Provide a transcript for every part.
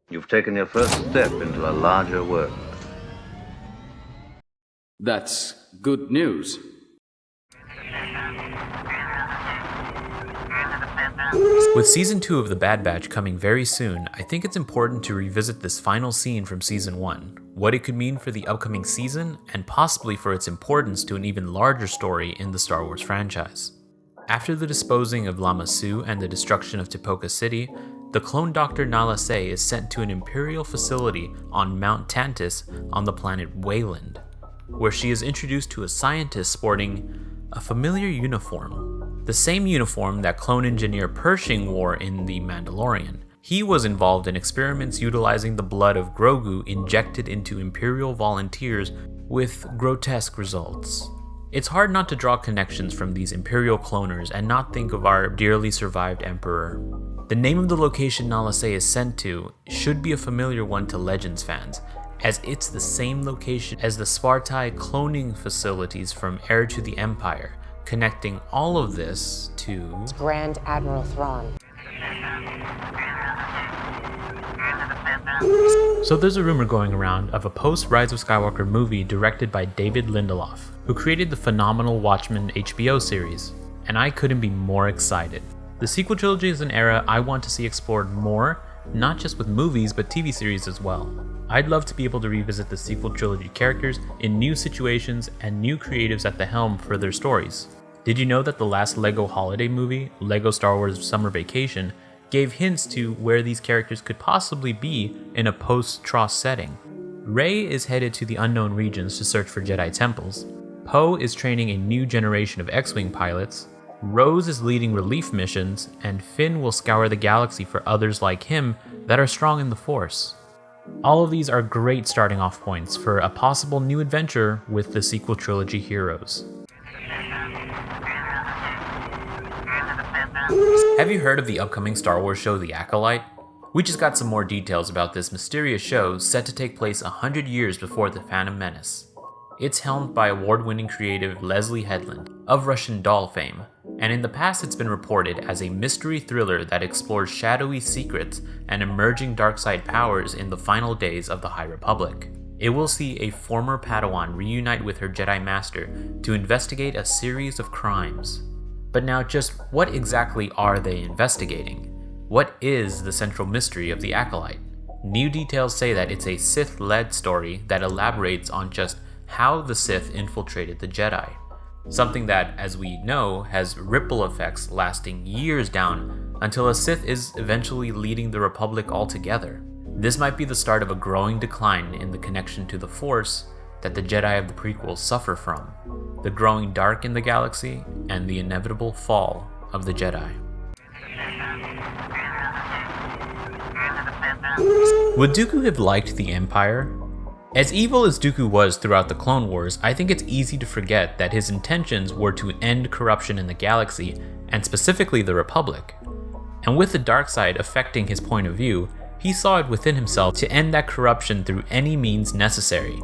You've taken your first step into a larger world. That's good news. With Season 2 of The Bad Batch coming very soon, I think it's important to revisit this final scene from Season 1, what it could mean for the upcoming season, and possibly for its importance to an even larger story in the Star Wars franchise. After the disposing of Lama Su and the destruction of Tipoca City, the clone doctor Nala Se is sent to an Imperial facility on Mount Tantus on the planet Wayland, where she is introduced to a scientist sporting a familiar uniform. The same uniform that clone engineer Pershing wore in The Mandalorian. He was involved in experiments utilizing the blood of Grogu injected into Imperial volunteers with grotesque results. It's hard not to draw connections from these Imperial cloners and not think of our dearly survived Emperor. The name of the location Nala Se is sent to should be a familiar one to Legends fans, as it's the same location as the Spartai cloning facilities from Heir to the Empire, connecting all of this to Grand Admiral Thrawn. So there's a rumor going around of a post-Rise of Skywalker movie directed by David Lindelof, who created the phenomenal Watchmen HBO series, and I couldn't be more excited. The sequel trilogy is an era I want to see explored more, not just with movies but TV series as well. I'd love to be able to revisit the sequel trilogy characters in new situations and new creatives at the helm for their stories. Did you know that the last LEGO holiday movie, LEGO Star Wars Summer Vacation, gave hints to where these characters could possibly be in a post-TROS setting? Rey is headed to the unknown regions to search for Jedi temples. Poe is training a new generation of X-Wing pilots. Rose is leading relief missions, and Finn will scour the galaxy for others like him that are strong in the Force. All of these are great starting off points for a possible new adventure with the sequel trilogy heroes. Have you heard of the upcoming Star Wars show The Acolyte? We just got some more details about this mysterious show set to take place 100 years before The Phantom Menace. It's helmed by award-winning creative Leslie Headland, of Russian Doll fame, and in the past it's been reported as a mystery thriller that explores shadowy secrets and emerging dark side powers in the final days of the High Republic. It will see a former Padawan reunite with her Jedi Master to investigate a series of crimes. But now just what exactly are they investigating? What is the central mystery of The Acolyte? New details say that it's a Sith-led story that elaborates on just how the Sith infiltrated the Jedi. Something that, as we know, has ripple effects lasting years down until a Sith is eventually leading the Republic altogether. This might be the start of a growing decline in the connection to the Force that the Jedi of the prequels suffer from, the growing dark in the galaxy, and the inevitable fall of the Jedi. Would Dooku have liked the Empire? As evil as Dooku was throughout the Clone Wars, I think it's easy to forget that his intentions were to end corruption in the galaxy, and specifically the Republic. And with the dark side affecting his point of view, he saw it within himself to end that corruption through any means necessary.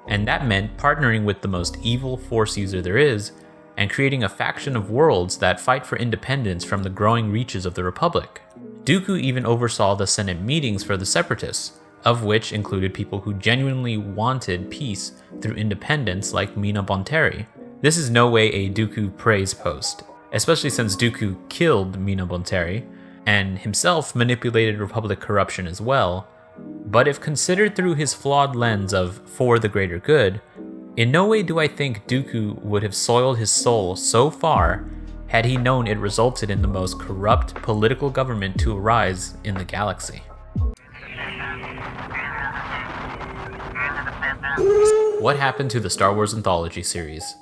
And that meant partnering with the most evil Force user there is, and creating a faction of worlds that fight for independence from the growing reaches of the Republic. Dooku even oversaw the Senate meetings for the Separatists, of which included people who genuinely wanted peace through independence like Mina Bonteri. This is no way a Dooku praise post, especially since Dooku killed Mina Bonteri, and himself manipulated Republic corruption as well. But if considered through his flawed lens of for the greater good, in no way do I think Dooku would have soiled his soul so far had he known it resulted in the most corrupt political government to arise in the galaxy. What happened to the Star Wars Anthology series?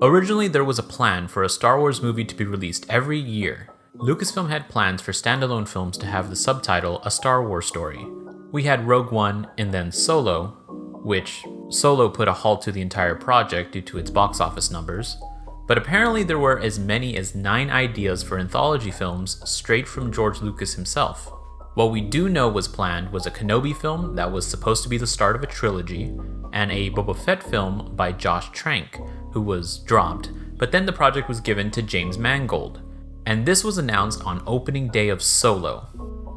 Originally, there was a plan for a Star Wars movie to be released every year. LUCASFILM had plans for standalone films to have the subtitle A Star Wars Story. We had Rogue One and then Solo, which Solo put a halt to the entire project due to its box office numbers. But apparently there were as many as 9 ideas for anthology films straight from George Lucas himself. What we do know was planned was a Kenobi film that was supposed to be the start of a trilogy, and a Boba Fett film by Josh Trank, who was dropped, but then the project was given to James Mangold. And this was announced on opening day of Solo.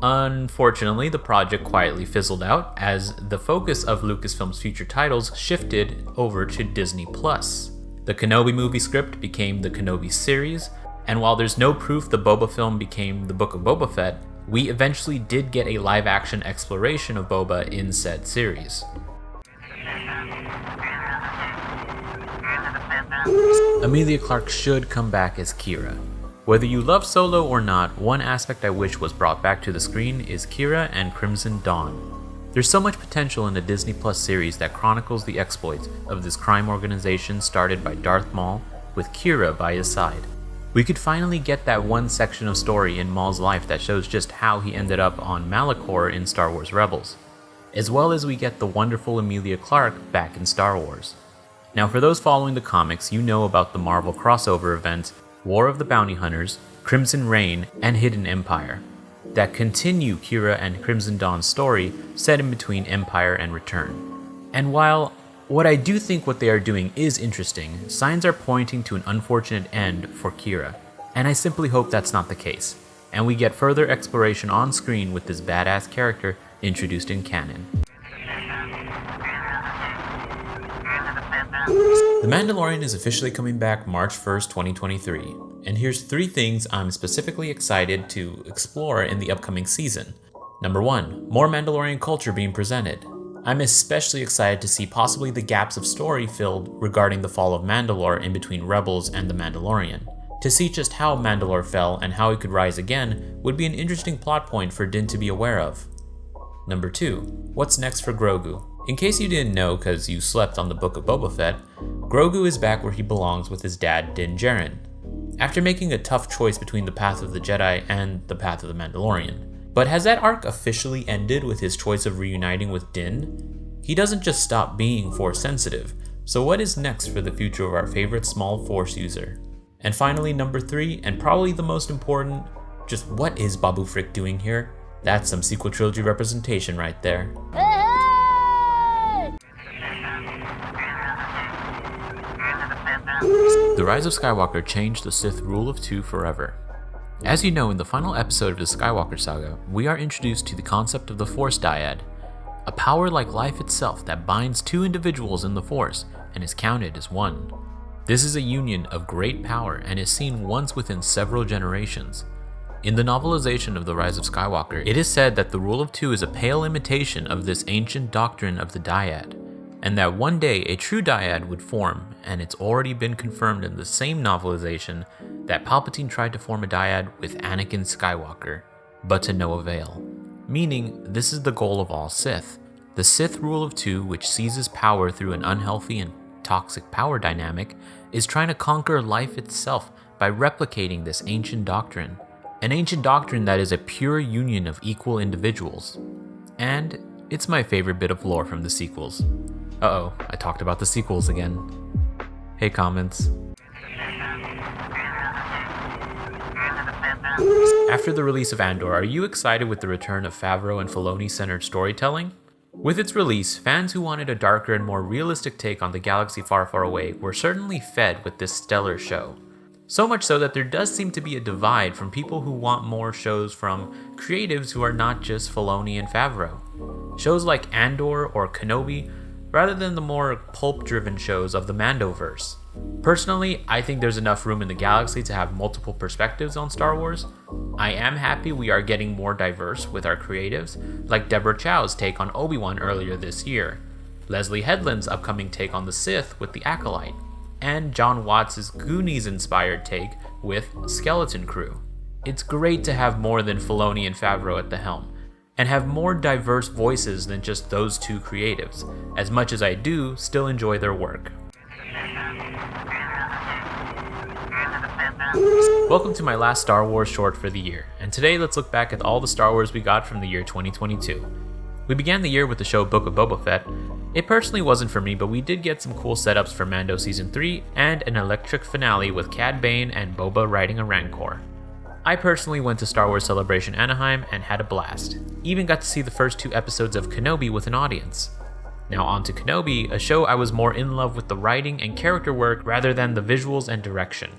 Unfortunately, the project quietly fizzled out as the focus of Lucasfilm's future titles shifted over to Disney+. The Kenobi movie script became the Kenobi series, and while there's no proof the Boba film became the Book of Boba Fett, we eventually did get a live-action exploration of Boba in said series. Emilia Clarke should come back as Qi'ra. Whether you love Solo or not, one aspect I wish was brought back to the screen is Qi'ra and Crimson Dawn. There's so much potential in a Disney Plus series that chronicles the exploits of this crime organization started by Darth Maul with Qi'ra by his side. We could finally get that one section of story in Maul's life that shows just how he ended up on Malachor in Star Wars Rebels, as well as we get the wonderful Emilia Clarke back in Star Wars. Now for those following the comics, you know about the Marvel crossover events War of the Bounty Hunters, Crimson Reign, and Hidden Empire, that continue Qi'ra and Crimson Dawn's story set in between Empire and Return. And while what I do think what they are doing is interesting, signs are pointing to an unfortunate end for Qi'ra, and I simply hope that's not the case, and we get further exploration on screen with this badass character introduced in canon. The Mandalorian is officially coming back March 1st, 2023, and here's 3 things I'm specifically excited to explore in the upcoming season. Number 1, more Mandalorian culture being presented. I'm especially excited to see possibly the gaps of story filled regarding the fall of Mandalore in between Rebels and The Mandalorian. To see just how Mandalore fell and how he could rise again would be an interesting plot point for Din to be aware of. Number 2, what's next for Grogu? In case you didn't know cause you slept on the Book of Boba Fett, Grogu is back where he belongs with his dad Din Djarin. After making a tough choice between the path of the Jedi and the path of the Mandalorian. But has that arc officially ended with his choice of reuniting with Din? He doesn't just stop being Force sensitive, so what is next for the future of our favorite small Force user? And finally, number 3, and probably the most important, just what is Babu Frick doing here? That's some sequel trilogy representation right there. The Rise of Skywalker changed the Sith rule of 2 forever. As you know, in the final episode of the Skywalker saga, we are introduced to the concept of the Force Dyad, a power like life itself that binds 2 individuals in the Force and is counted as one. This is a union of great power and is seen once within several generations. In the novelization of The Rise of Skywalker, it is said that the rule of 2 is a pale imitation of this ancient doctrine of the Dyad, and that one day a true Dyad would form, and it's already been confirmed in the same novelization that Palpatine tried to form a Dyad with Anakin Skywalker, but to no avail. Meaning, this is the goal of all Sith. The Sith rule of 2, which seizes power through an unhealthy and toxic power dynamic, is trying to conquer life itself by replicating this ancient doctrine. An ancient doctrine that is a pure union of equal individuals. And it's my favorite bit of lore from the sequels. Uh-oh, I talked about the sequels again. Hey comments. After the release of Andor, are you excited with the return of Favreau and Filoni-centered storytelling? With its release, fans who wanted a darker and more realistic take on the galaxy far, far away were certainly fed with this stellar show. So much so that there does seem to be a divide from people who want more shows from creatives who are not just Filoni and Favreau. Shows like Andor or Kenobi, rather than the more pulp-driven shows of the Mandoverse. Personally, I think there's enough room in the galaxy to have multiple perspectives on Star Wars. I am happy we are getting more diverse with our creatives, like Deborah Chow's take on Obi-Wan earlier this year, Leslie Headland's upcoming take on the Sith with The Acolyte, and John Watts' Goonies-inspired take with Skeleton Crew. It's great to have more than Filoni and Favreau at the helm, and have more diverse voices than just those 2 creatives, as much as I do still enjoy their work. Welcome to my last Star Wars short for the year, and today let's look back at all the Star Wars we got from the year 2022. We began the year with the show Book of Boba Fett. It personally wasn't for me, but we did get some cool setups for Mando Season 3 and an electric finale with Cad Bane and Boba riding a Rancor. I personally went to Star Wars Celebration Anaheim and had a blast. Even got to see the first 2 episodes of Kenobi with an audience. Now on to Kenobi, a show I was more in love with the writing and character work rather than the visuals and direction.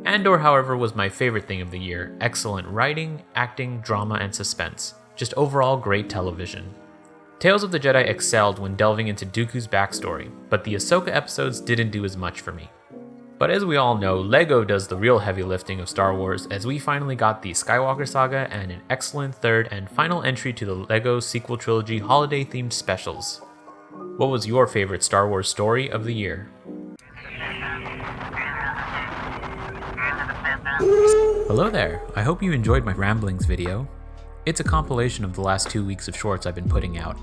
Andor, however, was my favorite thing of the year. Excellent writing, acting, drama, and suspense. Just overall great television. Tales of the Jedi excelled when delving into Dooku's backstory, but the Ahsoka episodes didn't do as much for me. But as we all know, LEGO does the real heavy lifting of Star Wars, as we finally got the Skywalker Saga and an excellent third and final entry to the LEGO sequel trilogy holiday-themed specials. What was your favorite Star Wars story of the year? Hello there, I hope you enjoyed my ramblings video. It's a compilation of the last 2 weeks of shorts I've been putting out.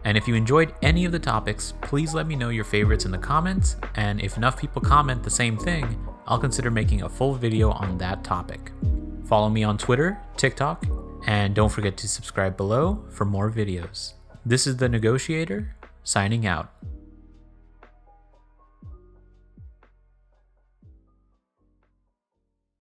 And if you enjoyed any of the topics, please let me know your favorites in the comments, and if enough people comment the same thing, I'll consider making a full video on that topic. Follow me on Twitter, TikTok, and don't forget to subscribe below for more videos. This is The Negotiator, signing out.